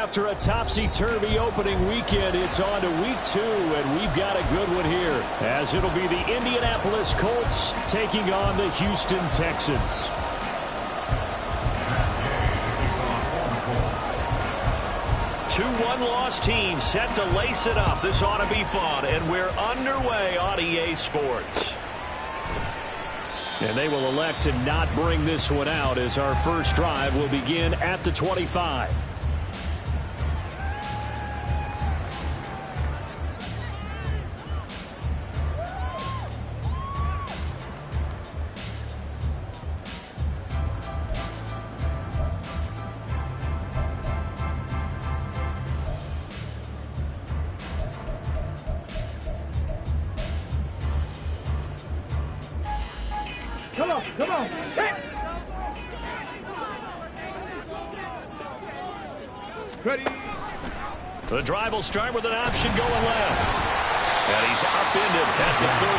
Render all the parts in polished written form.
After a topsy-turvy opening weekend, it's on to week 2, and we've got a good one here, as it'll be the Indianapolis Colts taking on the Houston Texans. Two one-loss teams set to lace it up. This ought to be fun, and we're underway on EA Sports. And they will elect to not bring this one out, as our first drive will begin at the 25. Come on. Hit. Ready. The drive will start with an option going left. And he's upended at the 33,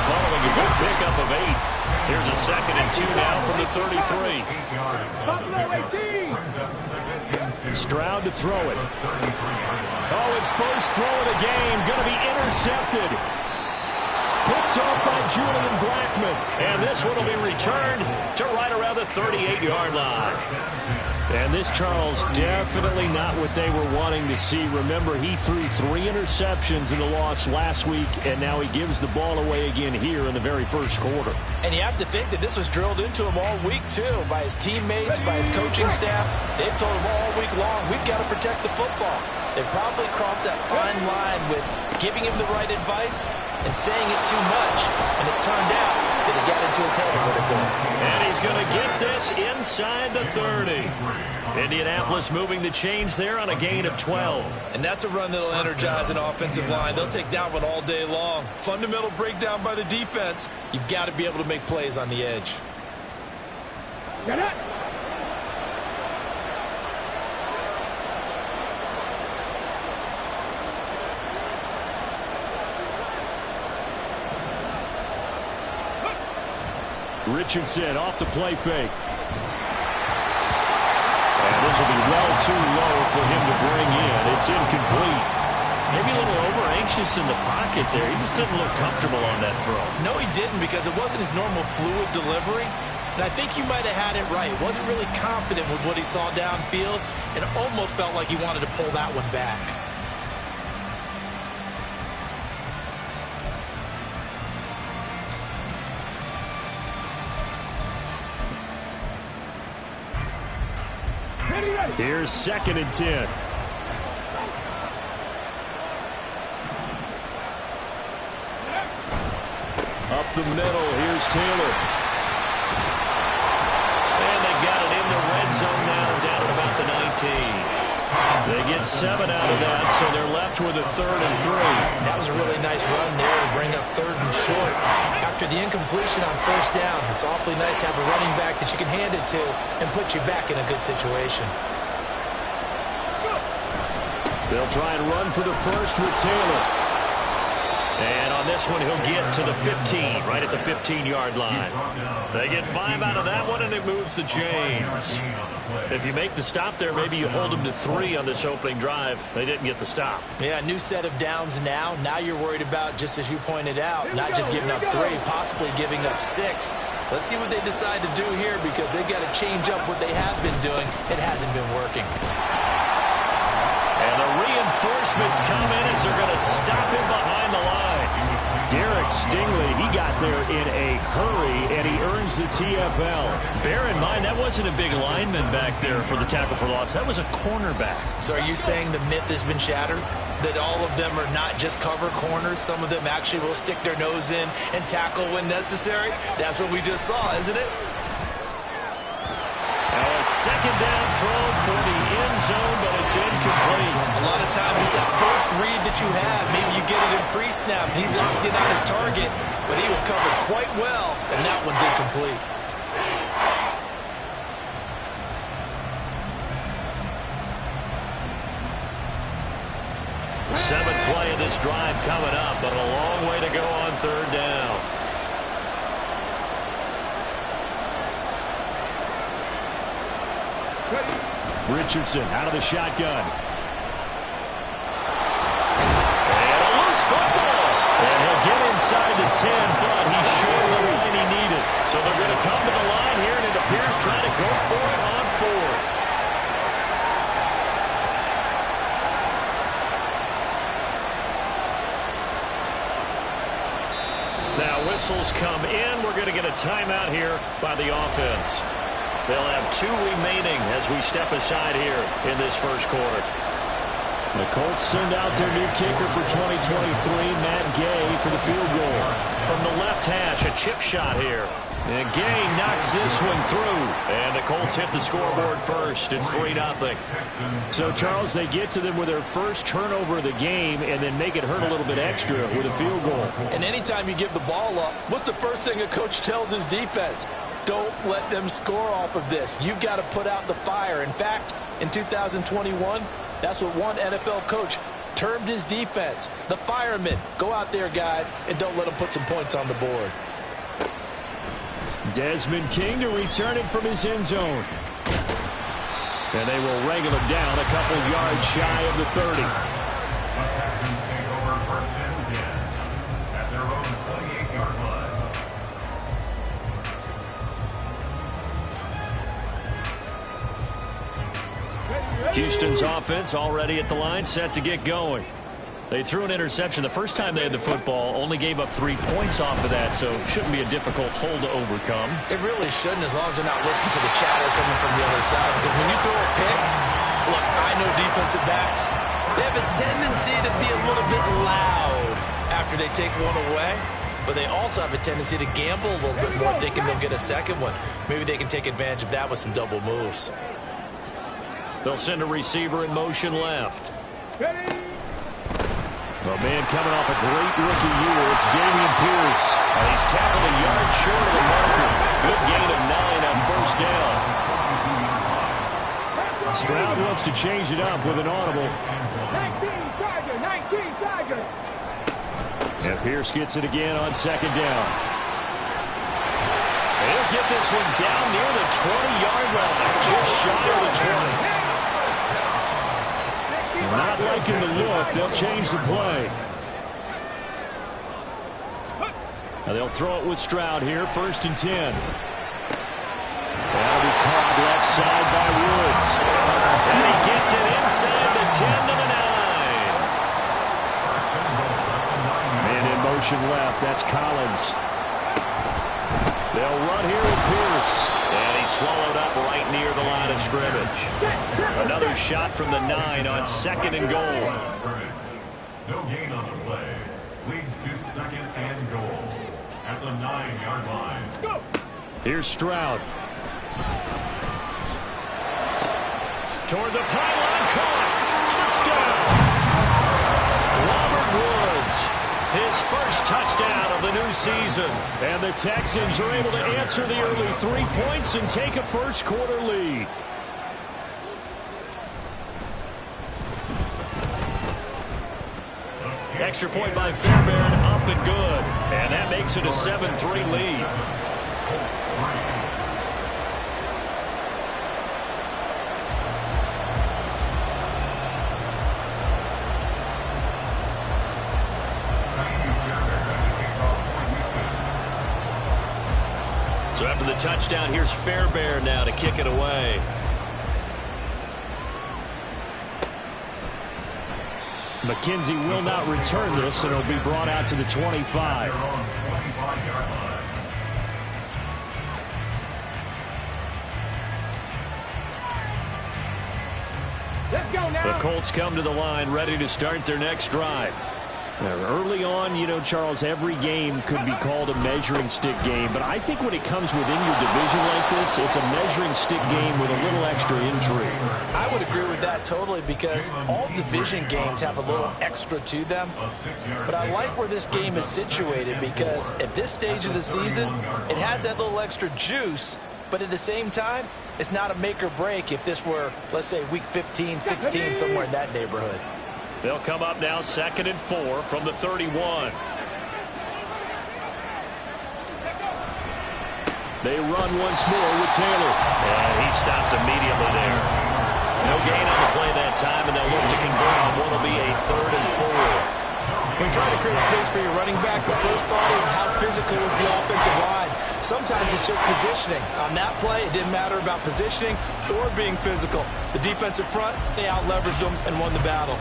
following a good pickup of 8. Here's a 2nd and 2 now from the 33. Stroud to throw it. Oh, his first throw of the game, going to be intercepted. Picked off by Julian Blackman. And this one will be returned to right around the 38-yard line. And this, Charles, definitely not what they were wanting to see. Remember, he threw 3 interceptions in the loss last week, and now he gives the ball away again here in the very first quarter. And you have to think that this was drilled into him all week, too, by his teammates, by his coaching staff. They've told him all week long, we've got to protect the football. They probably crossed that fine line with giving him the right advice and saying it too much, and it turned out that it got into his head a little bit. And he's going to get this inside the 30. Indianapolis moving the chains there on a gain of 12. And that's a run that'll energize an offensive line. They'll take that one all day long. Fundamental breakdown by the defense. You've got to be able to make plays on the edge. Get it. Richardson off the play fake. And this will be well too low for him to bring in. It's incomplete. Maybe a little over-anxious in the pocket there. He just didn't look comfortable on that throw. No, he didn't, because it wasn't his normal fluid delivery. And I think you might have had it right. Wasn't really confident with what he saw downfield, and almost felt like he wanted to pull that one back. Here's 2nd and 10. Up the middle, here's Taylor. And they've got it in the red zone now, down at about the 19. They get 7 out of that, so they're left with a 3rd and 3. That was a really nice run there to bring up 3rd and short. After the incompletion on 1st down, it's awfully nice to have a running back that you can hand it to and put you back in a good situation. They'll try and run for the first with Taylor. And on this one, he'll get to the 15, right at the 15-yard line. They get 5 out of that one, and it moves the chains. If you make the stop there, maybe you hold them to 3 on this opening drive. They didn't get the stop. Yeah, new set of downs now. Now you're worried about, just as you pointed out, not just giving up 3, possibly giving up 6. Let's see what they decide to do here, because they've got to change up what they have been doing. It hasn't been working. And the reinforcements come in as they're going to stop him behind the line. Derek Stingley, he got there in a hurry, and he earns the TFL. Bear in mind, that wasn't a big lineman back there for the tackle for loss. That was a cornerback. So are you saying the myth has been shattered? That all of them are not just cover corners? Some of them actually will stick their nose in and tackle when necessary? That's what we just saw, isn't it? A 2nd down throw for the end zone, but it's incomplete. A lot of times it's that first read that you have. Maybe you get it in pre-snap. He locked in on his target, but he was covered quite well, and that one's incomplete. The 7th play of this drive coming up, but a long way to go on 3rd down. Richardson out of the shotgun. And a loose football. And he'll get inside the 10, but he's short of the line he needed. So they're going to come to the line here, and it appears trying to go for it on 4th. Now whistles come in. We're going to get a timeout here by the offense. They'll have 2 remaining as we step aside here in this first quarter. The Colts send out their new kicker for 2023, Matt Gay, for the field goal. From the left hash, a chip shot here. And Gay knocks this one through. And the Colts hit the scoreboard first. It's 3-0. So, Charles, they get to them with their first turnover of the game and then make it hurt a little bit extra with a field goal. And anytime you give the ball up, what's the first thing a coach tells his defense? Don't let them score off of this. You've got to put out the fire. In fact, in 2021, that's what one NFL coach termed his defense. The firemen. Go out there, guys, and don't let them put some points on the board. Desmond King to return it from his end zone. And they will wrangle him down a couple yards shy of the 30. Houston's offense already at the line, set to get going. They threw an interception the first time they had the football, only gave up 3 points off of that, so shouldn't be a difficult hole to overcome. It really shouldn't, as long as they're not listening to the chatter coming from the other side, because when you throw a pick, look, I know defensive backs, they have a tendency to be a little bit loud after they take one away, but they also have a tendency to gamble a little bit more, thinking they'll get a second one. Maybe they can take advantage of that with some double moves. They'll send a receiver in motion left. A man coming off a great rookie year. It's Dameon Pierce. And he's tackled a yard short of the marker. Good gain of 9 on first down. Stroud wants to change it up with an audible. 19 Tiger. And Pierce gets it again on second down. He'll get this one down near the 20-yard line, just shy of the 20. Not liking the look. They'll change the play. Now they'll throw it with Stroud here. 1st and 10. That'll be caught left side by Woods. And he gets it inside the 10 to the 9. Man in motion left. That's Collins. They'll run here with Pierce. And he's swallowed up right near the line of scrimmage. Another shot from the 9 on 2nd and goal. No gain on the play. Leads to 2nd and goal at the 9-yard line. Here's Stroud. Toward the pylon, caught. Touchdown. Robert Woods. His first touchdown of the new season. And the Texans are able to answer the early 3 points and take a first quarter lead. Extra point by Fairbairn, up and good. And that makes it a 7-3 lead. So after the touchdown, here's Fairbairn now to kick it away. McKenzie will not return this, and it'll be brought out to the 25. Let's go now. The Colts come to the line ready to start their next drive. Early on, you know, Charles, every game could be called a measuring stick game, but I think when it comes within your division like this, it's a measuring stick game with a little extra intrigue. I would agree with that totally, because all division games have a little extra to them. But I like where this game is situated, because at this stage of the season, it has that little extra juice, but at the same time, it's not a make or break if this were, let's say, week 15, 16, somewhere in that neighborhood. They'll come up now 2nd and 4 from the 31. They run once more with Taylor. And he stopped immediately there. No gain on the play that time, and they'll look to convert on what will be a 3rd and 4. When you're trying to create space for your running back, the first thought is how physical is the offensive line. Sometimes it's just positioning. On that play, it didn't matter about positioning or being physical. The defensive front, they out-leveraged them and won the battle.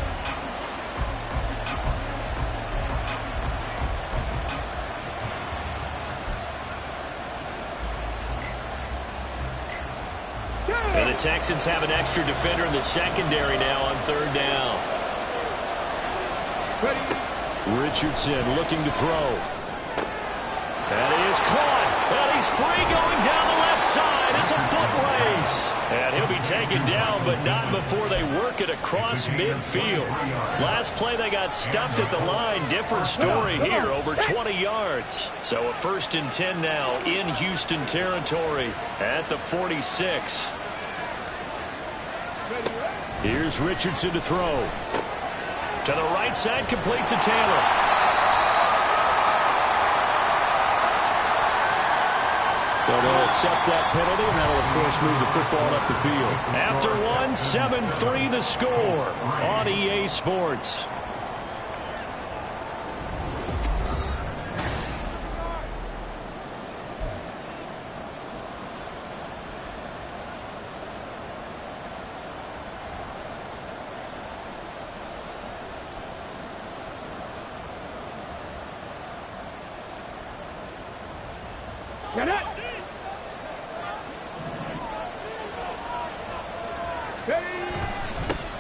And the Texans have an extra defender in the secondary now on 3rd down. Richardson looking to throw. That is caught. And he's free going down the left side. It's a foot race. And he'll be taken down, but not before they work it across midfield. Last play they got stuffed at the line. Different story here, over 20 yards. So a 1st and 10 now in Houston territory at the 46. Here's Richardson to throw. To the right side, complete to Taylor. Well, they'll accept that penalty, and that'll, of course, move the football up the field. After one, 7-3 the score on EA Sports. Get it!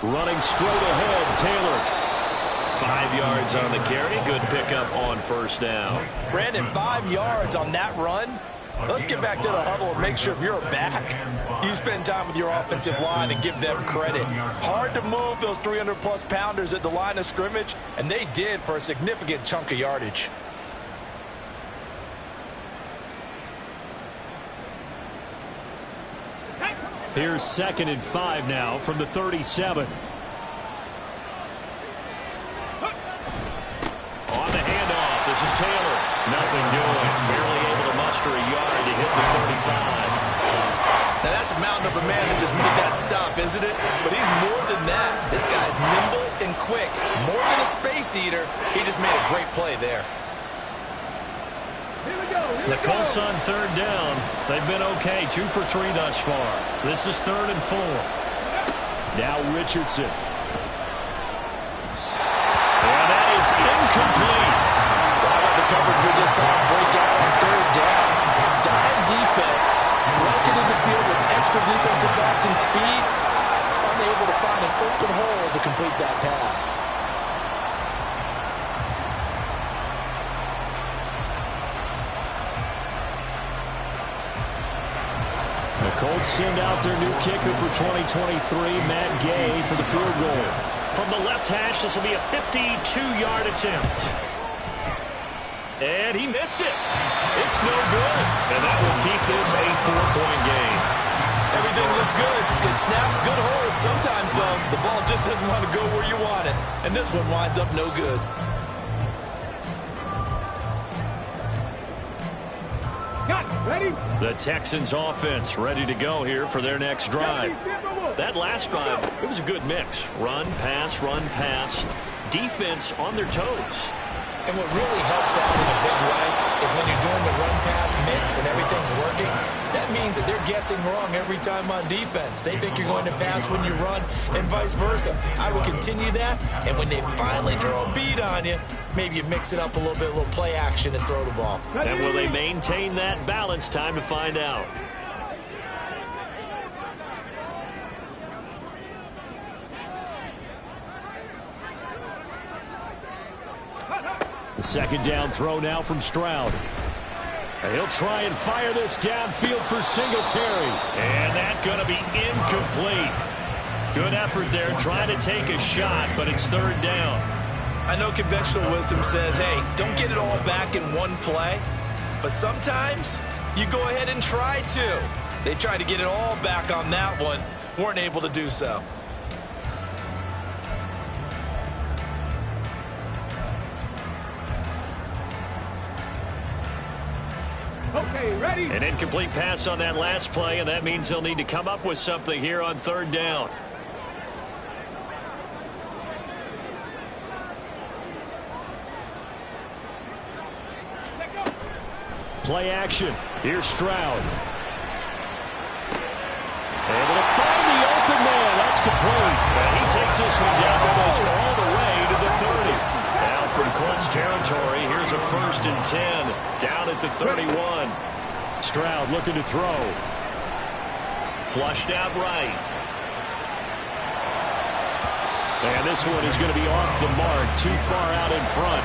Running straight ahead, Taylor. 5 yards on the carry. Good pickup on 1st down. Brandon, 5 yards on that run. Let's get back to the huddle and make sure if you're back, you spend time with your offensive line and give them credit. Hard to move those 300-plus pounders at the line of scrimmage, and they did for a significant chunk of yardage. Here's 2nd and 5 now from the 37. On the handoff, this is Taylor. Nothing doing. Barely able to muster a yard to hit the 35. Now that's a mountain of a man that just made that stop, isn't it? But he's more than that. This guy's nimble and quick. More than a space eater. He just made a great play there. The Colts on 3rd down. They've been okay, 2 for 3 thus far. This is 3rd and 4. Now Richardson. And that is incomplete. Wow, the coverage we just saw break out on 3rd down. Dime defense. Blanketed the field with extra defensive backs and speed. Unable to find an open hole to complete that pass. The Colts send out their new kicker for 2023, Matt Gay, for the field goal. From the left hash, this will be a 52-yard attempt. And he missed it. It's no good. And that will keep this a 4-point game. Everything looked good. Good snap, good hold. Sometimes, though, the ball just doesn't want to go where you want it. And this one winds up no good. Ready? The Texans offense ready to go here for their next drive. That last drive, it was a good mix. Run, pass, defense on their toes. And what really helps out in a big way is when you're doing the run-pass mix and everything's working, that means that they're guessing wrong every time on defense. They think you're going to pass when you run and vice versa. I would continue that, and when they finally draw a beat on you, maybe you mix it up a little bit, a little play action and throw the ball. And will they maintain that balance? Time to find out. The 2nd down throw now from Stroud. And he'll try and fire this downfield for Singletary. And that's going to be incomplete. Good effort there, trying to take a shot, but it's 3rd down. I know conventional wisdom says, hey, don't get it all back in one play. But sometimes you go ahead and try to. They tried to get it all back on that one. Weren't able to do so. Okay, ready? An incomplete pass on that last play, and that means they'll need to come up with something here on 3rd down. Play action. Here's Stroud. Able to find the open man. That's complete. And he takes this one down almost all the way to the 30. Now from Colts territory, here's a 1st and 10. Down at the 31. Stroud looking to throw. Flushed out right. And this one is going to be off the mark, too far out in front.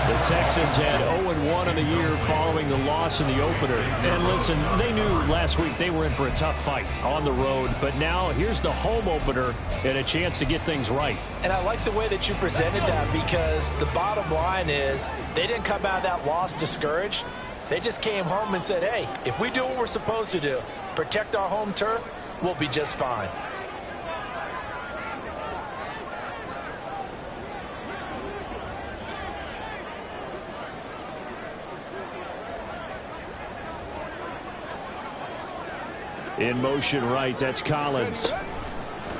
The Texans had 0-1 in the year following the loss in the opener. And listen, they knew last week they were in for a tough fight on the road. But now here's the home opener and a chance to get things right. And I like the way that you presented that, because the bottom line is they didn't come out of that loss discouraged. They just came home and said, hey, if we do what we're supposed to do, protect our home turf, we'll be just fine. In motion right, that's Collins.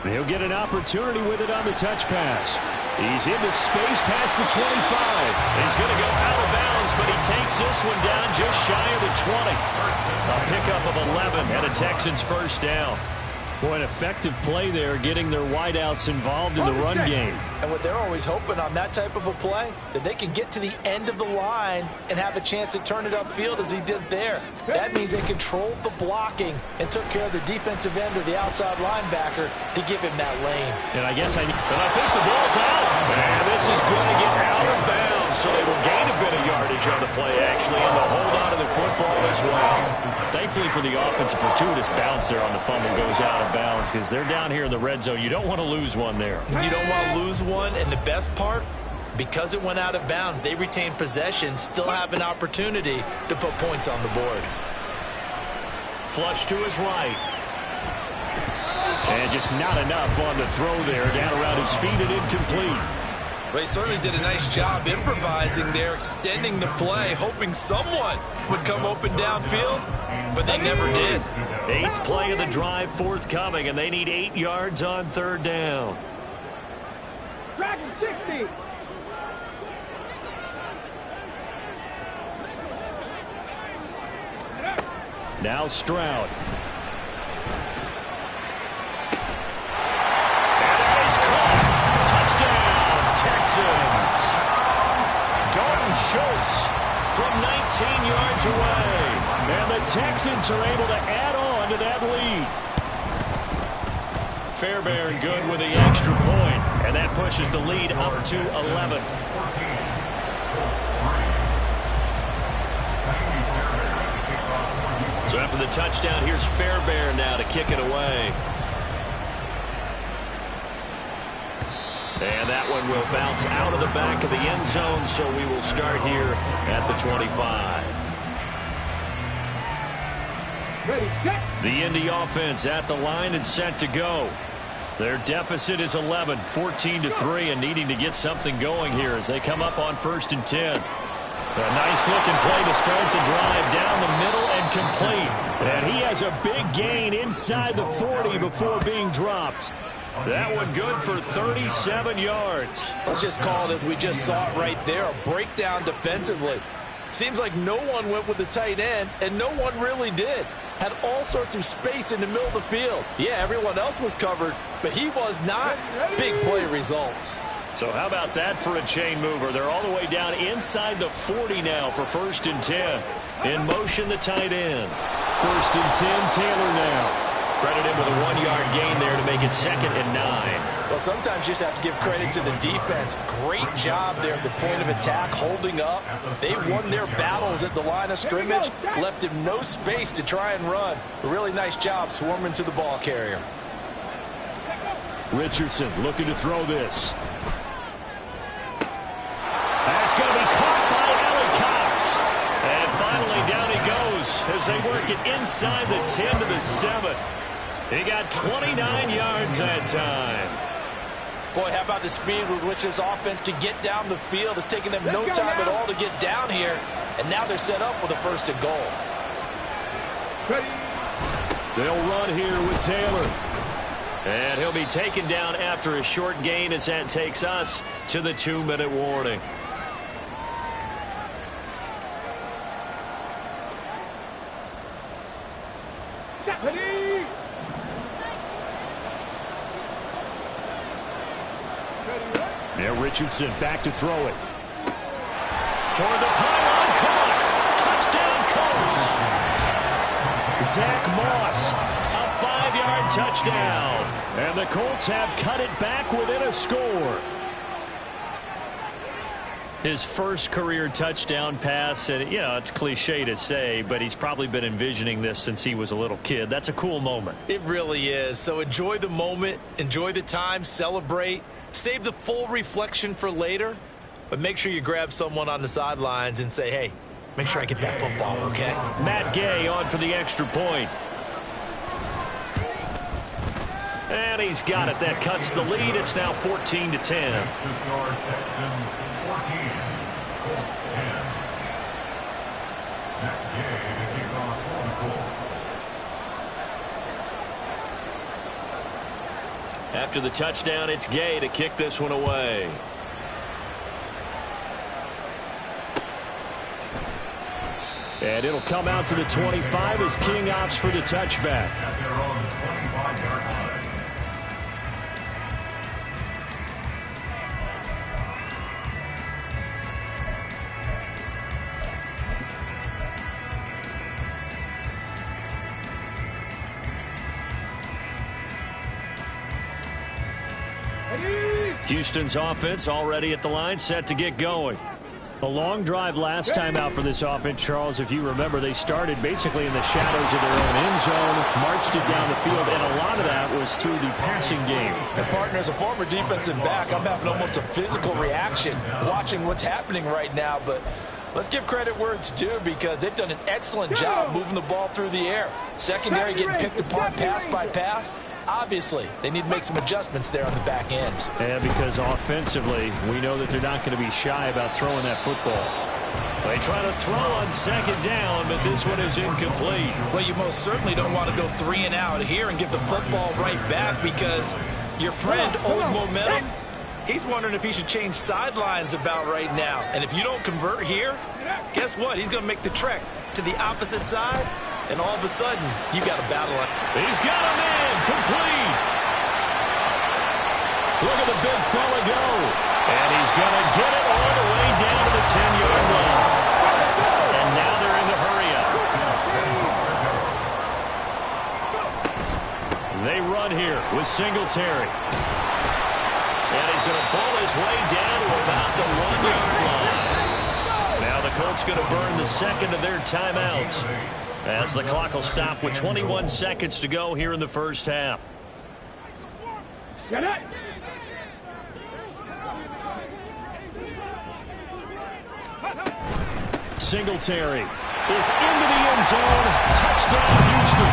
He'll get an opportunity with it on the touch pass. He's into space past the 25. He's going to go out of bounds, but he takes this one down just shy of the 20. A pickup of 11 and a Texans first down. Boy, an effective play there, getting their wideouts involved in the run game. And what they're always hoping on that type of a play, that they can get to the end of the line and have a chance to turn it upfield as he did there. That means they controlled the blocking and took care of the defensive end or the outside linebacker to give him that lane. And I think the ball's out. And this is going to get out of bounds, so they will gain a bit of yardage on the play, actually, and they'll hold on to the football as well. Thankfully for the offense, a fortuitous bounce there on the fumble goes out of bounds, because they're down here in the red zone. You don't want to lose one there. You don't want to lose one, and the best part, because it went out of bounds, they retain possession, still have an opportunity to put points on the board. Flush to his right. And just not enough on the throw there. Down around his feet and incomplete. Well, he certainly did a nice job improvising there, extending the play, hoping someone would come open downfield, but they never did. 8th play of the drive forthcoming, and they need 8 yards on 3rd down. Dragon 60. Now Stroud. Texans. Dalton Schultz from 19 yards away. And the Texans are able to add on to that lead. Fairbairn good with the extra point. And that pushes the lead up to 11. So after the touchdown, here's Fairbairn now to kick it away. And that one will bounce out of the back of the end zone, so we will start here at the 25. Ready, set. The Indy offense at the line and set to go. Their deficit is 11, 14-3, and needing to get something going here as they come up on 1st and 10. A nice-looking play to start the drive down the middle and complete. And he has a big gain inside the 40 before being dropped. That one good for 37 yards. Let's just call it as we just saw it right there, a breakdown defensively. Seems like no one went with the tight end, and no one really did. Had all sorts of space in the middle of the field. Yeah, everyone else was covered, but he was not. Big play results. So how about that for a chain mover? They're all the way down inside the 40 now for 1st and 10. In motion, the tight end. 1st and 10, Taylor now. Credit him with a 1-yard gain there to make it 2nd and 9. Well, sometimes you just have to give credit to the defense. Great job there at the point of attack, holding up. They won their battles at the line of scrimmage, left him no space to try and run. A really nice job swarming to the ball carrier. Richardson looking to throw this. That's going to be caught by Allie Cox. And finally down he goes as they work it inside the 10 to the 7. He got 29 yards that time. Boy, how about the speed with which this offense can get down the field? It's taken them no time at all to get down here. And now they're set up with a 1st and goal. They'll run here with Taylor. And he'll be taken down after a short gain as that takes us to the 2-minute warning. Now Richardson back to throw it. Toward the pylon, caught. Touchdown, Colts. Zach Moss, a 5-yard touchdown. And the Colts have cut it back within a score. His first career touchdown pass, and it's cliche to say, but he's probably been envisioning this since he was a little kid. That's a cool moment. It really is. So enjoy the moment, enjoy the time, celebrate, save the full reflection for later, but make sure you grab someone on the sidelines and say, hey, make sure I get that football, okay? Matt Gay on for the extra point. And he's got it. That cuts the lead. It's now 14-10. After the touchdown, it's Gay to kick this one away. And it'll come out to the 25 as King opts for the touchback. At their own 25-yard line. Houston's offense already at the line, set to get going. A long drive last time out for this offense, Charles. If you remember, they started basically in the shadows of their own end zone, marched it down the field, and a lot of that was through the passing game. And partner, as a former defensive back, I'm having almost a physical reaction watching what's happening right now. But let's give credit where it's due, because they've done an excellent job moving the ball through the air. Secondary getting picked apart pass by pass. Obviously, they need to make some adjustments there on the back end. And because offensively, we know that they're not going to be shy about throwing that football. They try to throw on second down, but this one is incomplete. Well, you most certainly don't want to go 3 and out here and give the football right back, because your friend, Old Momentum, he's wondering if he should change sidelines about right now. And if you don't convert here, guess what? He's going to make the trek to the opposite side. And all of a sudden, you've got a battle. He's got a man, complete. Look at the big fella go. And he's going to get it all the way down to the 10-yard line. And now they're in the hurry-up. They run here with Singletary. And he's going to pull his way down to about the 1-yard line. Now the Colts going to burn the second of their timeouts, as the clock will stop with 21 seconds to go here in the first half. Get it! Singletary is into the end zone. Touchdown, Houston.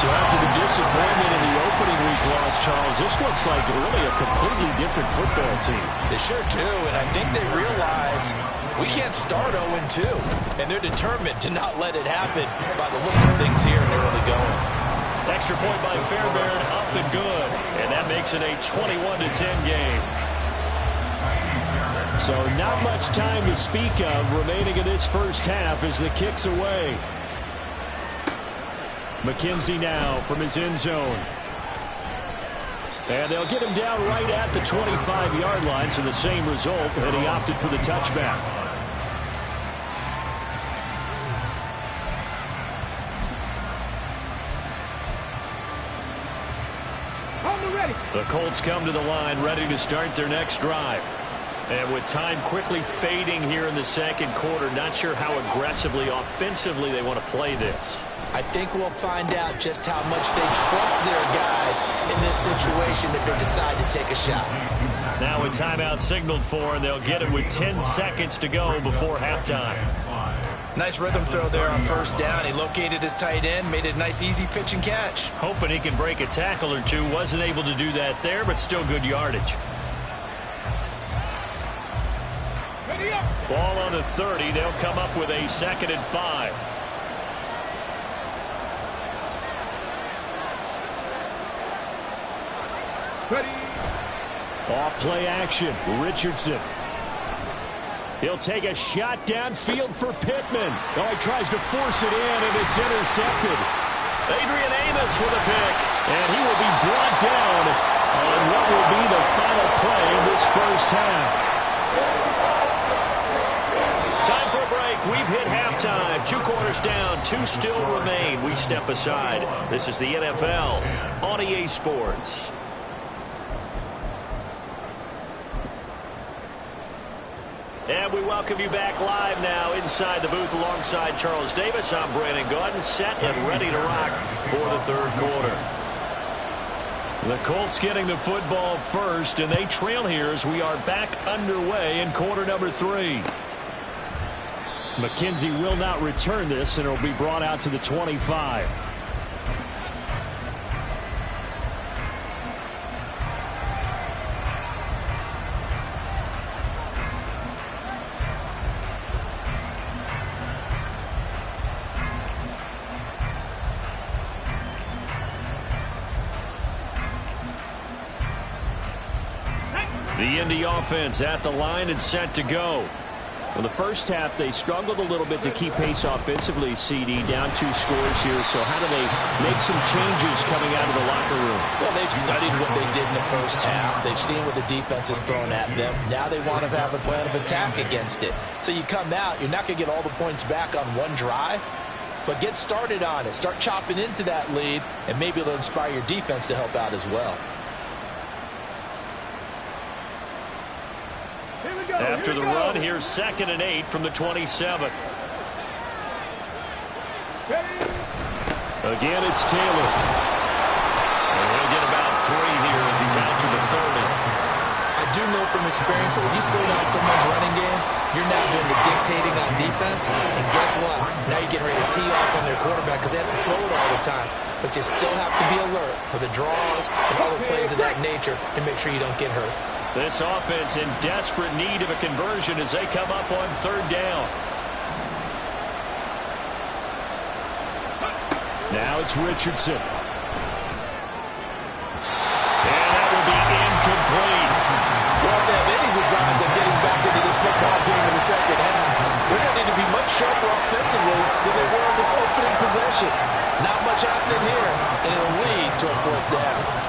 So after the disappointment in the opening week loss, Charles, this looks like really a completely different football team. They sure do, and I think they realize we can't start 0-2, and they're determined to not let it happen by the looks of things here in the early going. Extra point by Fairbairn, up and good, and that makes it a 21-10 game. So not much time to speak of remaining in this first half as the kick's away. McKenzie now from his end zone. And they'll get him down right at the 25-yard line, so the same result, and he opted for the touchback. The Colts come to the line ready to start their next drive. And with time quickly fading here in the second quarter, not sure how aggressively, offensively they want to play this. I think we'll find out just how much they trust their guys in this situation if they decide to take a shot. Now a timeout signaled for, and they'll get it with 10 seconds to go before halftime. Nice rhythm throw there on first down. He located his tight end, made it a nice, easy pitch and catch. Hoping he can break a tackle or two. Wasn't able to do that there, but still good yardage. Ball on the 30. They'll come up with a 2nd and 5. Off play action. Richardson. He'll take a shot downfield for Pittman. Oh, he tries to force it in, and it's intercepted. Adrian Amos with a pick, and he will be brought down on what will be the final play of this 2 still remain. We step aside. This is the NFL on EA Sports. And we welcome you back live now inside the booth alongside Charles Davis. I'm Brandon Gaudin, set and ready to rock for the third quarter. The Colts getting the football first, and they trail here as we are back underway in quarter number 3. McKenzie will not return this, and it will be brought out to the 25. The Indy offense at the line and set to go. Well, the first half, they struggled a little bit to keep pace offensively, CD, down 2 scores here. So how do they make some changes coming out of the locker room? Well, they've studied what they did in the first half. They've seen what the defense has thrown at them. Now they want to have a plan of attack against it. So you come out, you're not going to get all the points back on one drive, but get started on it. Start chopping into that lead, and maybe it'll inspire your defense to help out as well. After the run, here's 2nd and 8 from the 27. Again, it's Taylor. And he'll get about 3 here as he's out to the 30. I do know from experience that when you slow down someone's running game, you're now doing the dictating on defense. And guess what? Now you're getting ready to tee off on their quarterback because they have to throw it all the time. But you still have to be alert for the draws and other plays of that nature and make sure you don't get hurt. This offense in desperate need of a conversion as they come up on 3rd down. Now it's Richardson. And that will be incomplete. Well, they have any designs of getting back into this football game in the second half. They're going to need to be much sharper offensively than they were in this opening possession. Not much happening here, and it'll lead to a 4th down.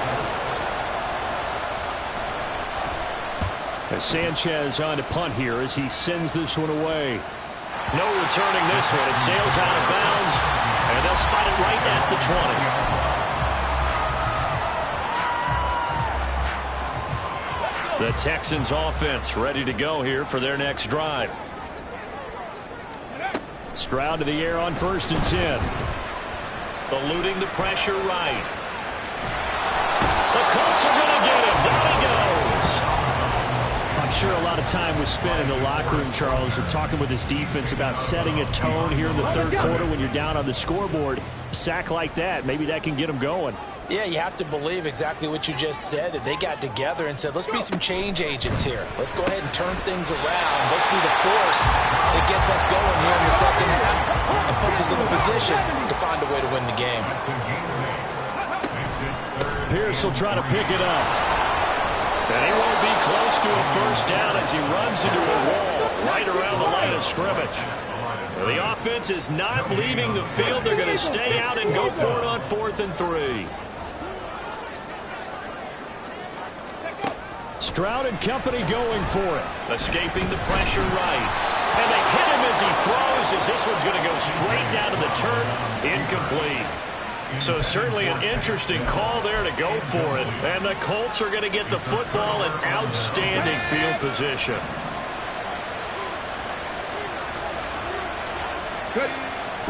Sanchez on to punt here as he sends this one away. No returning this one. It sails out of bounds, and they'll spot it right at the 20. The Texans offense ready to go here for their next drive. Stroud to the air on 1st and 10. Eluding the pressure right. The Colts are going to get him. Down he goes. I'm sure a lot of time was spent in the locker room, Charles, and talking with his defense about setting a tone here in the 3rd quarter when you're down on the scoreboard. A sack like that, maybe that can get them going. Yeah, you have to believe exactly what you just said, that they got together and said, let's be some change agents here. Let's go ahead and turn things around. Let's be the force that gets us going here in the second half and puts us in a position to find a way to win the game. Pierce will try to pick it up. And he won't be close to a 1st down as he runs into a wall right around the line of scrimmage. The offense is not leaving the field. They're going to stay out and go for it on 4th and 3. Stroud and company going for it. Escaping the pressure right. And they hit him as he throws as this one's going to go straight down to the turf. Incomplete. So certainly an interesting call there to go for it. And the Colts are going to get the football in outstanding field position.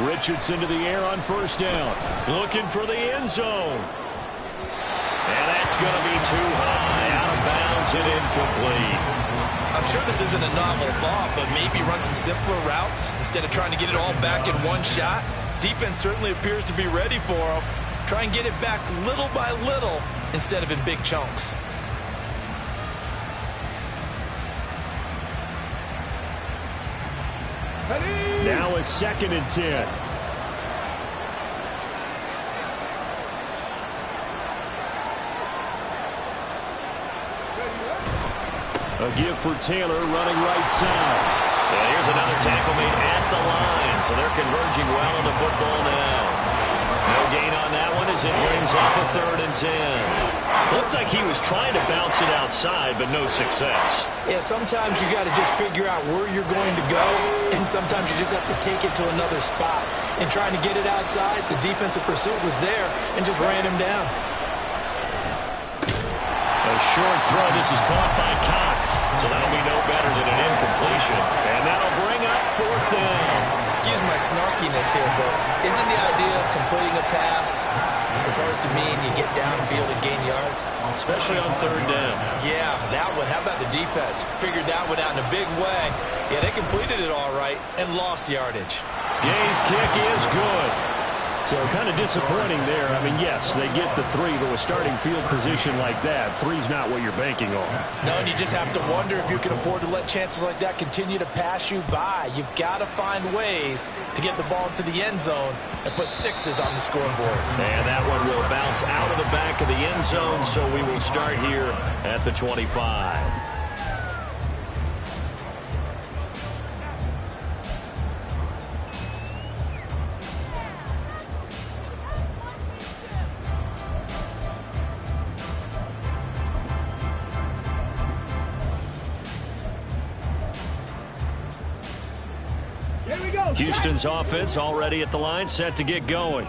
Richardson to the air on 1st down. Looking for the end zone. And that's going to be too high. Out of bounds and incomplete. I'm sure this isn't a novel thought, but maybe run some simpler routes instead of trying to get it all back in one shot. Defense certainly appears to be ready for him. Try and get it back little by little instead of in big chunks. Now a 2nd and 10. A give for Taylor running right side. And here's another tackle made at the line. So they're converging well on the football now. No gain on that one as it brings up a 3rd and 10. Looked like he was trying to bounce it outside, but no success. Yeah, sometimes you got to just figure out where you're going to go, and sometimes you just have to take it to another spot. And trying to get it outside, the defensive pursuit was there and just ran him down. A short throw. This is caught by Cox. So that'll be no better than an incompletion. And that'll bring up 4th down. Excuse my snarkiness here, but isn't the idea of completing a pass supposed to mean you get downfield and gain yards? Especially on 3rd down. Yeah, that one. How about the defense? Figured that one out in a big way. Yeah, they completed it all right and lost yardage. Gay's kick is good. So kind of disappointing there. I mean, yes, they get the 3, but with starting field position like that, 3's not what you're banking on. No, and you just have to wonder if you can afford to let chances like that continue to pass you by. You've got to find ways to get the ball into the end zone and put 6s on the scoreboard. And that one will bounce out of the back of the end zone, so we will start here at the 25. Houston's offense already at the line, set to get going.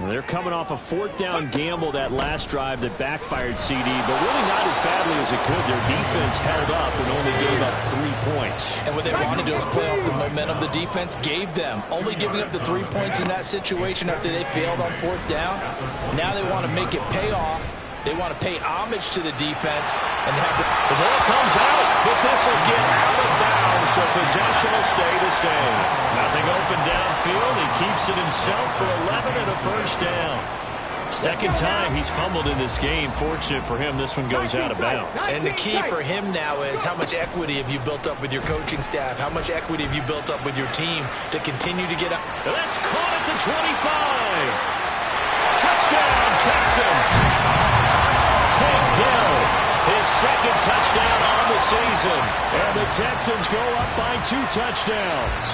They're coming off a 4th down gamble that last drive that backfired CD, but really not as badly as it could. Their defense held up and only gave up 3 points. And what they wanted to do is play off the momentum the defense gave them. Only giving up the 3 points in that situation after they failed on 4th down. Now they want to make it pay off. They want to pay homage to the defense and have the ball comes out, but this will get out of bounds, so possession will stay the same. Nothing open downfield. He keeps it himself for 11 and a 1st down. 2nd time he's fumbled in this game. Fortunate for him, this one goes out of bounds. And the key for him now is how much equity have you built up with your coaching staff? How much equity have you built up with your team to continue to get up? That's caught at the 25. Touchdown, Texans. Tank Dell, his 2nd touchdown on the season. And the Texans go up by 2 touchdowns.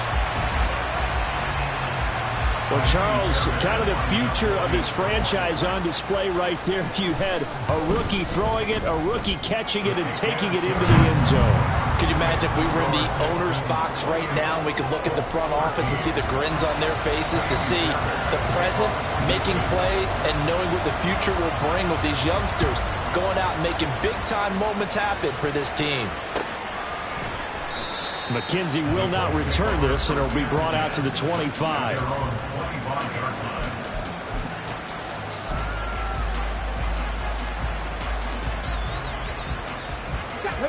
Well, Charles, kind of the future of this franchise on display right there. You had a rookie throwing it, a rookie catching it, and taking it into the end zone. Could you imagine if we were in the owner's box right now and we could look at the front office and see the grins on their faces, to see the present, making plays, and knowing what the future will bring with these youngsters going out and making big-time moments happen for this team. McKenzie will not return this, and it'll be brought out to the 25.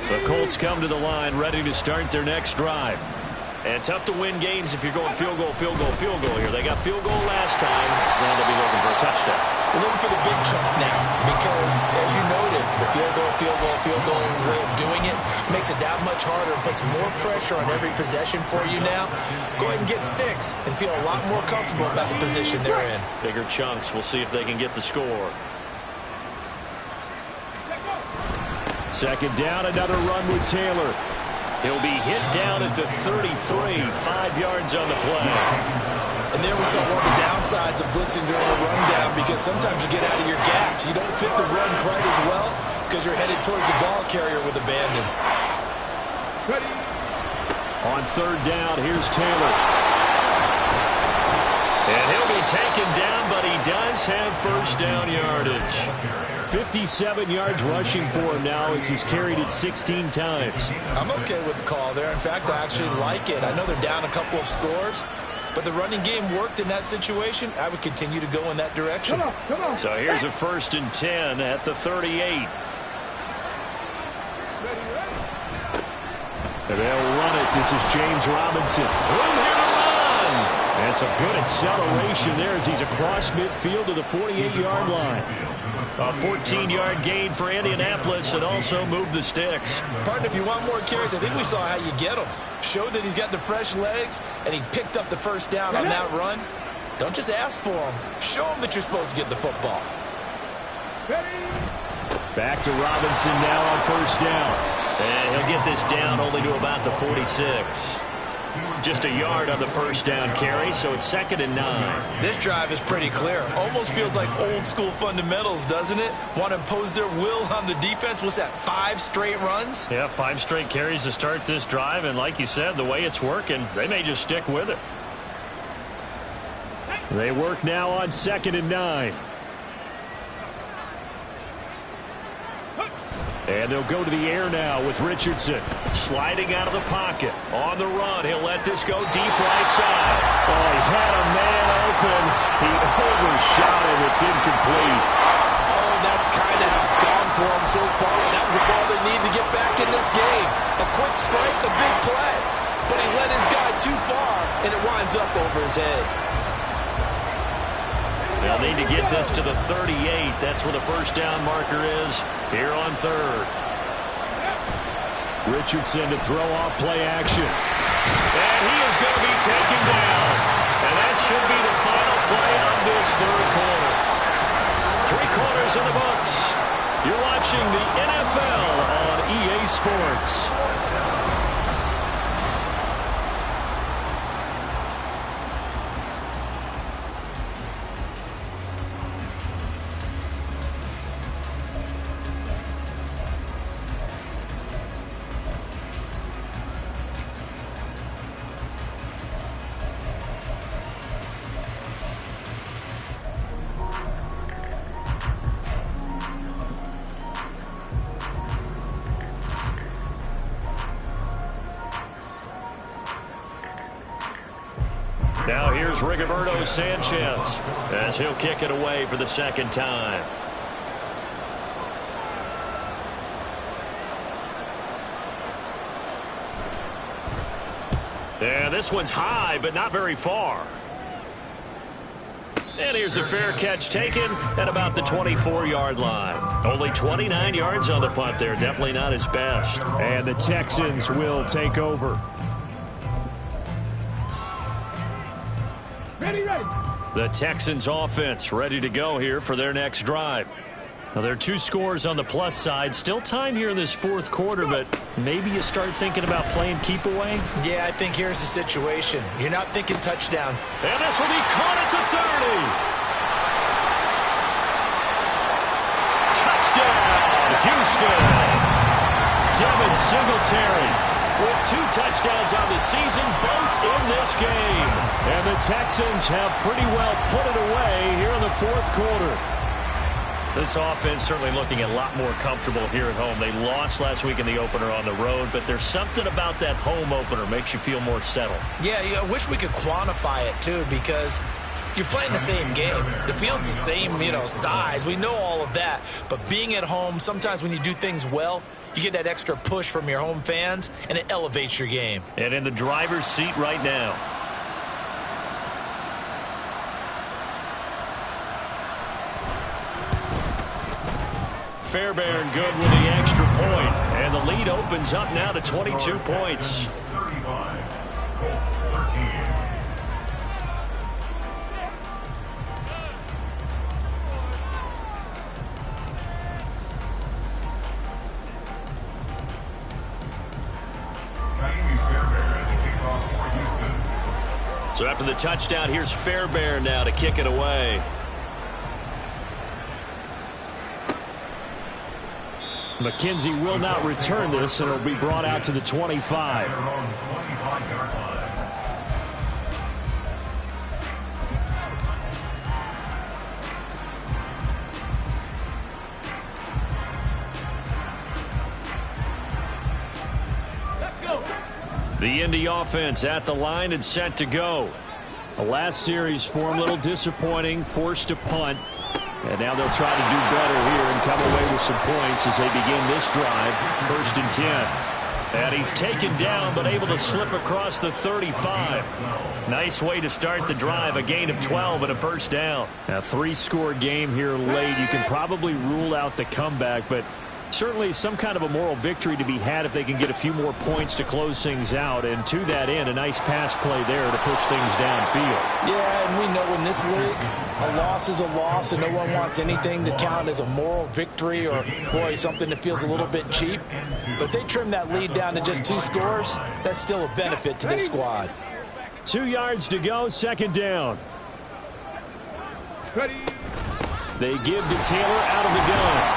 The Colts come to the line, ready to start their next drive. And tough to win games if you're going field goal, field goal, field goal here. They got field goal last time. Now they'll be looking for a touchdown. We're looking for the big chunk now because, as you noted, the field goal way of doing it makes it that much harder and puts more pressure on every possession for you now. Go ahead and get 6 and feel a lot more comfortable about the position they're in. Bigger chunks. We'll see if they can get the score. 2nd down, another run with Taylor. He'll be hit down at the 33, 5 yards on the play. And there we saw one of the downsides of blitzing during a rundown, because sometimes you get out of your gaps. You don't fit the run quite as well because you're headed towards the ball carrier with abandon. On 3rd down, here's Taylor. And he'll be taken down, but he does have 1st down yardage. 57 yards rushing for him now as he's carried it 16 times. I'm okay with the call there. In fact, I actually like it. I know they're down a couple of scores, but the running game worked in that situation. I would continue to go in that direction. Come on. So here's a 1st and 10 at the 38. And they'll run it. This is James Robinson. Room here to run. That's a good acceleration there as he's across midfield to the 48-yard line. A 14-yard gain for Indianapolis, and also move the sticks. Partner, if you want more carries, I think we saw how you get them. Showed that he's got the fresh legs, and he picked up the 1st down on that run. Don't just ask for them. Show them that you're supposed to get the football. Back to Robinson now on 1st down. And he'll get this down only to about the 46. Just a yard on the first down carry, so it's 2nd and 9. This drive is pretty clear. Almost feels like old school fundamentals, doesn't it? Want to impose their will on the defense. What's that, 5 straight runs? Yeah, 5 straight carries to start this drive, and like you said, the way it's working, they may just stick with it. They work now on 2nd and 9. And they'll go to the air now with Richardson. Sliding out of the pocket. On the run. He'll let this go deep right side. Oh, he had a man open. He overshot him. It's incomplete. Oh, that's kind of how it's gone for him so far. That was a ball they need to get back in this game. A quick strike, a big play. But he led his guy too far, and it winds up over his head. They'll need to get this to the 38. That's where the first down marker is here on 3rd. Richardson to throw off play action. And he is going to be taken down. And that should be the final play of this 3rd quarter. 3 quarters in the books. You're watching the NFL on EA Sports. Now here's Rigoberto Sanchez as he'll kick it away for the 2nd time. And this one's high, but not very far. And here's a fair catch taken at about the 24-yard line. Only 29 yards on the punt there. Definitely not his best. And the Texans will take over. Ready. The Texans offense ready to go here for their next drive. Now, there are 2 scores on the plus side. Still time here in this 4th quarter, but maybe you start thinking about playing keep away? Yeah, I think here's the situation. You're not thinking touchdown. And this will be caught at the 30. Touchdown, Houston. Devin Singletary with 2 touchdowns on the season, both in this game. And the Texans have pretty well put it away here in the 4th quarter. This offense certainly looking a lot more comfortable here at home. They lost last week in the opener on the road, but there's something about that home opener makes you feel more settled. Yeah, I wish we could quantify it, too, because you're playing the same game. The field's the same, size. We know all of that. But being at home, sometimes when you do things well, you get that extra push from your home fans, and it elevates your game. And in the driver's seat right now. Fairbairn good with the extra point. And the lead opens up now to 22 points. 35, Colts 13. So after the touchdown, here's Fairbairn now to kick it away. McKenzie will not return this, and it'll be brought out to the 25. The Indy offense at the line and set to go. The last series for him, a little disappointing, forced to punt. And now they'll try to do better here and come away with some points as they begin this drive. 1st and 10. And he's taken down but able to slip across the 35. Nice way to start the drive, a gain of 12 and a first down. A 3-score game here late. You can probably rule out the comeback, but certainly some kind of a moral victory to be had if they can get a few more points to close things out. And to that end, a nice pass play there to push things downfield. Yeah, and we know in this league, A loss is a loss, and no one wants anything to count as a moral victory or, boy, something that feels a little bit cheap. But if they trim that lead down to just 2 scores, that's still a benefit to this squad. 2 yards to go, second down. They give to Taylor out of the gun.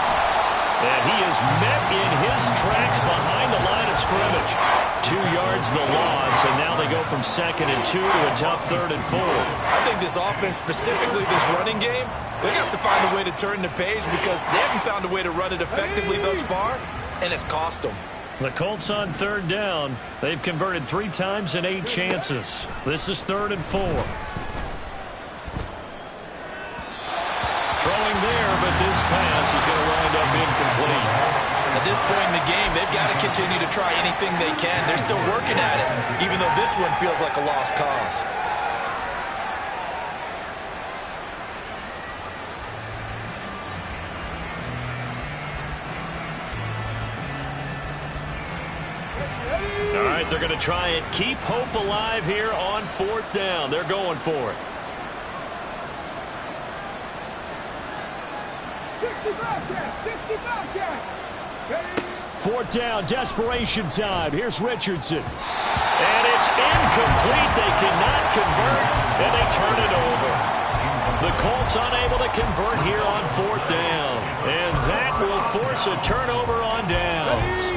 And he is met in his tracks behind the line of scrimmage. 2 yards the loss, and now they go from 2nd and 2 to a tough 3rd and 4. I think this offense, specifically this running game, they're going to have to find a way to turn the page because they haven't found a way to run it effectively thus far, and it's cost them. The Colts on 3rd down. They've converted 3 times in 8 chances. This is 3rd and 4. Throwing there, but this pass is going to wind up incomplete. At this point in the game, they've got to continue to try anything they can. They're still working at it, even though this one feels like a lost cause. All right, they're going to try it. Keep hope alive here on 4th down. They're going for it. 4th down, desperation time. Here's Richardson. And it's incomplete. They cannot convert, and they turn it over. The Colts unable to convert here on 4th down. And that will force a turnover on downs.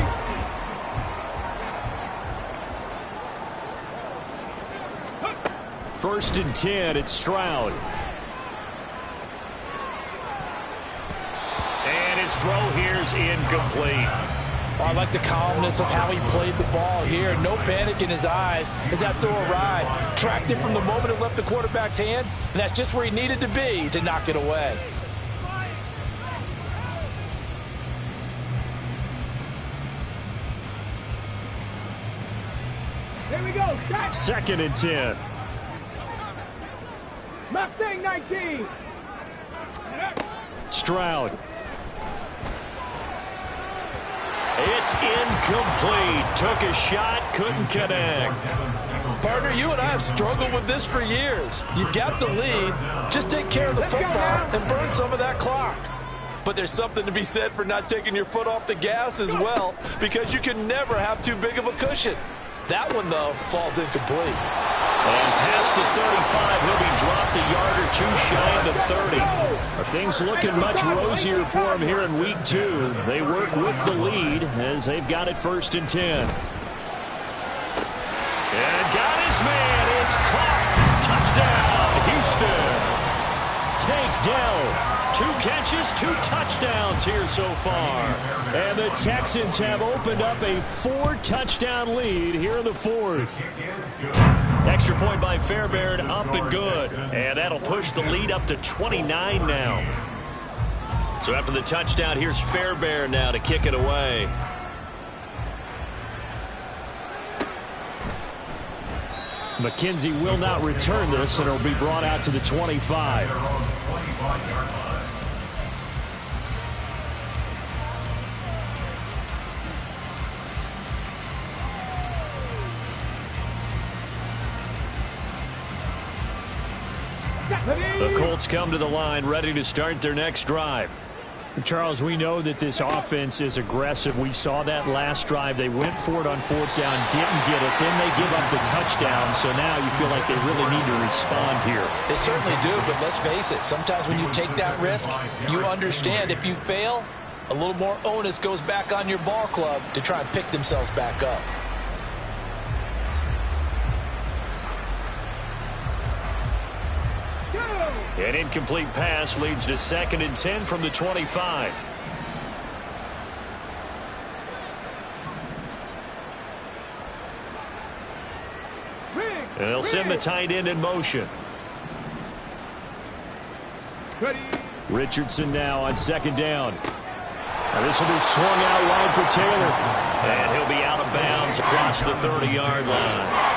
First and 10, it's Stroud. And his throw here's incomplete. I like the calmness of how he played the ball here. No panic in his eyes as that throw arrived. Tracked it from the moment it left the quarterback's hand, and that's just where he needed to be to knock it away. Here we go. Shot. 2nd and 10. Mustang 19. Stroud. It's incomplete. Took a shot, couldn't connect. Partner, you and I have struggled with this for years. You've got the lead. Just take care of the football and burn some of that clock. But there's something to be said for not taking your foot off the gas as well, because you can never have too big of a cushion. That one, though, falls incomplete. And past the 35, he'll be dropped a yard or 2 shy of the 30. Are things looking much rosier for him here in week 2? They work with the lead as they've got it 1st and 10. And got his man. It's caught. Touchdown, Houston. Takedown. 2 catches, 2 touchdowns here so far. And the Texans have opened up a 4-touchdown lead here in the 4th. Extra point by Fairbairn, up and good. And that'll push the lead up to 29 now. So after the touchdown, here's Fairbairn now to kick it away. McKenzie will not return this, and it'll be brought out to the 25. The Colts come to the line, ready to start their next drive. Charles, we know that this offense is aggressive. We saw that last drive. They went for it on 4th down, didn't get it. Then they give up the touchdown, so now you feel like they really need to respond here. They certainly do, but let's face it. Sometimes when you take that risk, you understand if you fail, a little more onus goes back on your ball club to try and pick themselves back up. An incomplete pass leads to 2nd and 10 from the 25. And they'll send the tight end in motion. Richardson now on 2nd down. Now this will be swung out wide for Taylor. And he'll be out of bounds across the 30-yard line.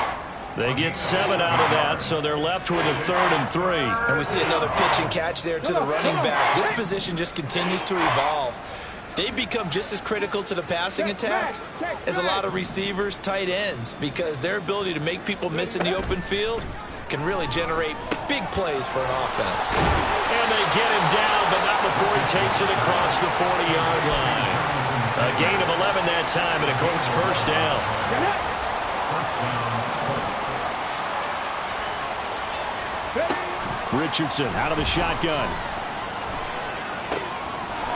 They get 7 out of that, so they're left with a 3rd and 3. And we see another pitch and catch there to the running back. This position just continues to evolve. They become just as critical to the passing attack as a lot of receivers, tight ends, because their ability to make people miss in the open field can really generate big plays for an offense. And they get him down, but not before he takes it across the 40-yard line. A gain of 11 that time, and a Colts first down. Richardson out of the shotgun.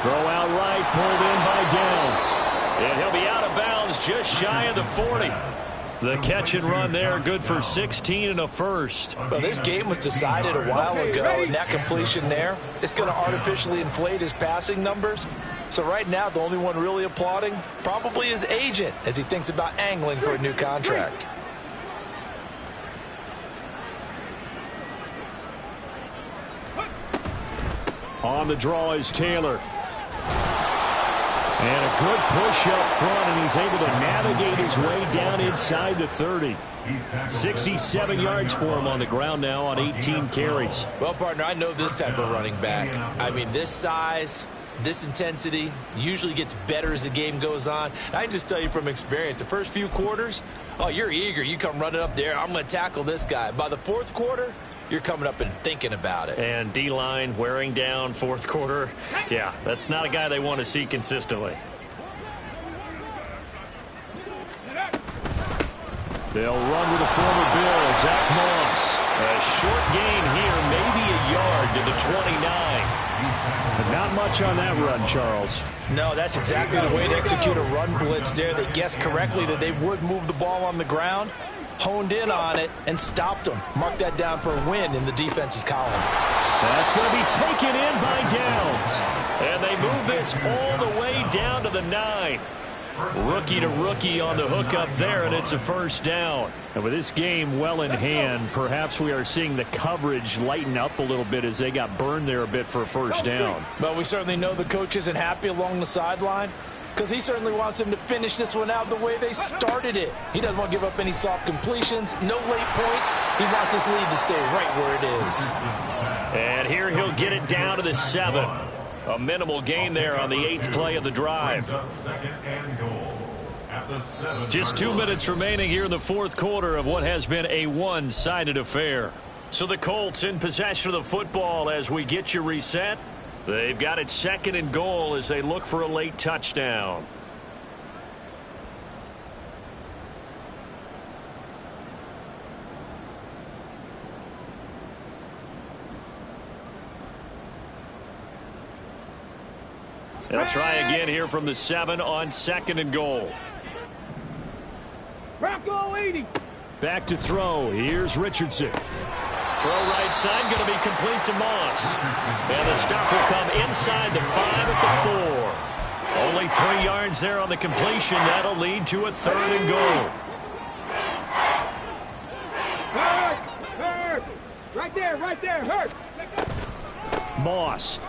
Throw out right, pulled in by Downs. And he'll be out of bounds just shy of the 40. The catch and run there, good for 16 and a first. Well, this game was decided a while ago, and that completion there, it's going to artificially inflate his passing numbers. So right now, the only one really applauding probably his agent as he thinks about angling for a new contract. On the draw is Taylor. And a good push up front, and he's able to navigate his way down inside the 30. 67 yards for him on the ground now on 18 carries. Well, partner, I know this type of running back. I mean, this size, this intensity usually gets better as the game goes on. I can just tell you from experience, the first few quarters, oh, you're eager. You come running up there, I'm going to tackle this guy. By the fourth quarter, you're coming up and thinking about it. And D-line wearing down fourth quarter. Yeah, that's not a guy they want to see consistently. They'll run with the former Bill, Zach Moss. A short gain here, maybe a yard to the 29. But not much on that run, Charles. No, that's exactly the way to execute a run blitz there. They guessed correctly that they would move the ball on the ground, honed in on it, and stopped them. Mark that down for a win in the defense's column. That's going to be taken in by Downs. And they move this all the way down to the 9. Rookie to rookie on the hook up there, and it's a first down. And with this game well in hand, perhaps we are seeing the coverage lighten up a little bit as they got burned there a bit for a first down. But we certainly know the coach isn't happy along the sideline, because he certainly wants them to finish this one out the way they started it. He doesn't want to give up any soft completions, no late points. He wants his lead to stay right where it is. And here he'll get it down to the 7. A minimal gain there on the 8th play of the drive. Just 2 minutes remaining here in the fourth quarter of what has been a one-sided affair. So the Colts in possession of the football as we get you reset. They've got it 2nd and goal as they look for a late touchdown. They'll try again here from the 7 on 2nd and goal. Bronco 80. Back to throw. Here's Richardson. Throw right side, going to be complete to Moss. And the stop will come inside the 5 at the 4. Only 3 yards there on the completion. That'll lead to a 3rd and goal. Hurt. Right there, hurt. Moss.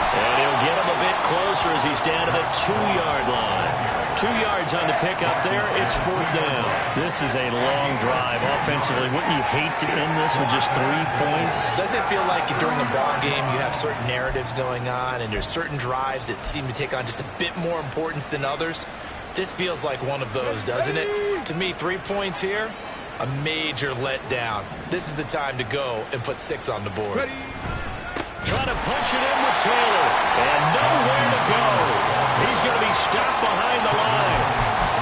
And he'll get him a bit closer as he's down to the 2-yard line. 2 yards on the pickup there. It's 4th down. This is a long drive offensively. Wouldn't you hate to end this with just 3 points? Doesn't it feel like during a ball game you have certain narratives going on and there's certain drives that seem to take on just a bit more importance than others? This feels like one of those, doesn't it? To me, 3 points here, a major letdown. This is the time to go and put 6 on the board. Ready. Trying to punch it in with Taylor. And nowhere to go. He's going to be stopped behind the line.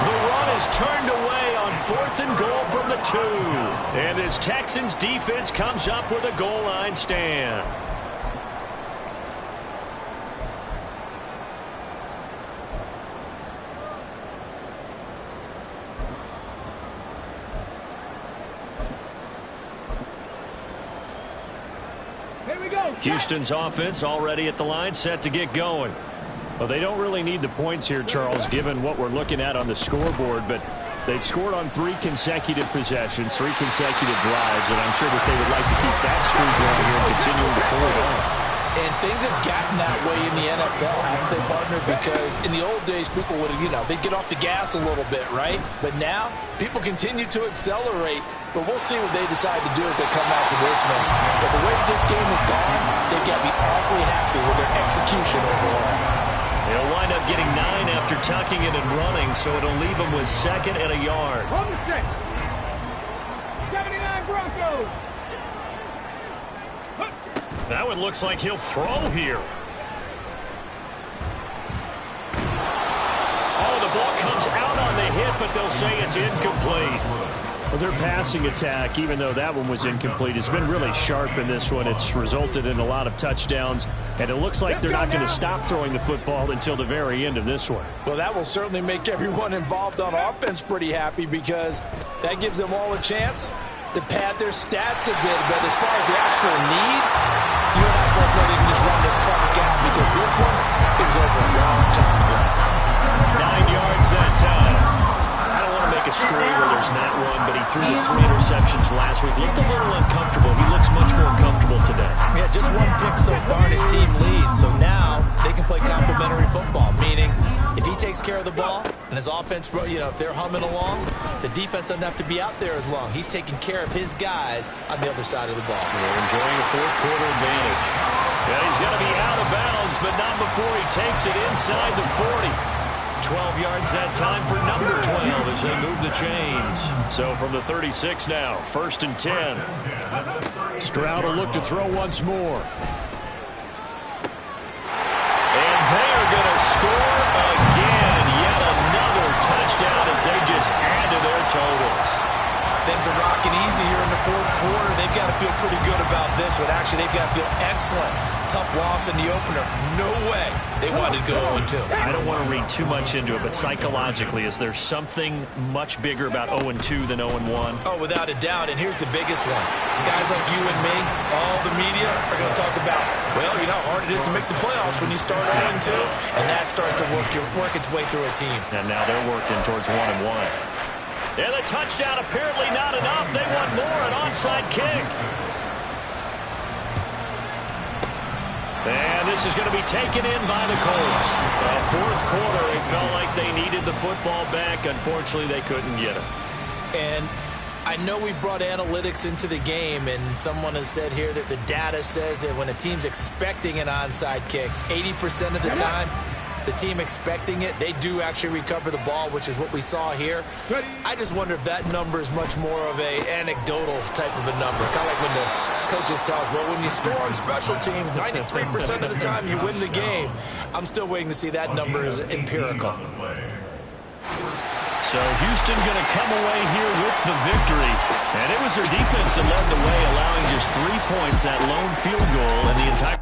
The run is turned away on 4th and goal from the 2. And this Texans defense comes up with a goal line stand. Houston's offense already at the line, set to get going. Well, they don't really need the points here, Charles, given what we're looking at on the scoreboard, but they've scored on 3 consecutive possessions, 3 consecutive drives, and I'm sure that they would like to keep that streak going here and continuing to pull it on. And things have gotten that way in the NFL, haven't they, partner? Because in the old days, people would, they'd get off the gas a little bit, right? But now, people continue to accelerate. But we'll see what they decide to do as they come out to this one. But the way this game has gone, they've got to be awfully happy with their execution overall. They'll wind up getting 9 after tucking it and running, so it'll leave them with 2nd and a yard. Hold the set. 79 Broncos. That one looks like he'll throw here. Oh, the ball comes out on the hit, but they'll say it's incomplete. Well, their passing attack, even though that one was incomplete, has been really sharp in this one. It's resulted in a lot of touchdowns, and it looks like they're not going to stop throwing the football until the very end of this one. Well, that will certainly make everyone involved on offense pretty happy because that gives them all a chance to pad their stats a bit. But as far as the actual need, you and I both know they can just run this clock out because this one, it was over a long time ago. 9 yards that time. I don't want to make a story where there's not one, but he threw the 3 interceptions last week. Looked a little uncomfortable. He looks much more comfortable today. Yeah, just one pick so far and his team leads. So now they can play complementary football, meaning if he takes care of the ball and his offense, you know, if they're humming along, the defense doesn't have to be out there as long. He's taking care of his guys on the other side of the ball. We're enjoying a fourth quarter advantage. Yeah, he's going to be out of bounds, but not before he takes it inside the 40. 12 yards that time for number 12 as they move the chains. So from the 36 now, 1st and 10. Stroud will look to throw once more. And they're going to score again. Yet another touchdown as they just add to their totals. Things are rocking easy here in the fourth quarter. They've got to feel pretty good about this one. Actually, they've got to feel excellent. Tough loss in the opener. No way they wanted to go 0-2. I don't want to read too much into it, but psychologically, is there something much bigger about 0-2 than 0-1? Oh, without a doubt, and here's the biggest one. Guys like you and me, all the media are going to talk about, well, you know how hard it is to make the playoffs when you start 0-2, and that starts to work its way through a team. And now they're working towards 1-1. And the touchdown apparently not enough. They want more, an onside kick. And this is going to be taken in by the Colts. Fourth quarter, it felt like they needed the football back. Unfortunately, they couldn't get it. And I know we brought analytics into the game, and someone has said here that the data says that when a team's expecting an onside kick, 80% of the time, the team expecting it, they do actually recover the ball, which is what we saw here. I just wonder if that number is much more of a anecdotal type of a number. Kind of like when the coaches tell us, well, when you score on special teams, 93% of the time you win the game. I'm still waiting to see that number is empirical. So Houston going to come away here with the victory. And it was their defense that led the way, allowing just 3 points, that lone field goal, and the entire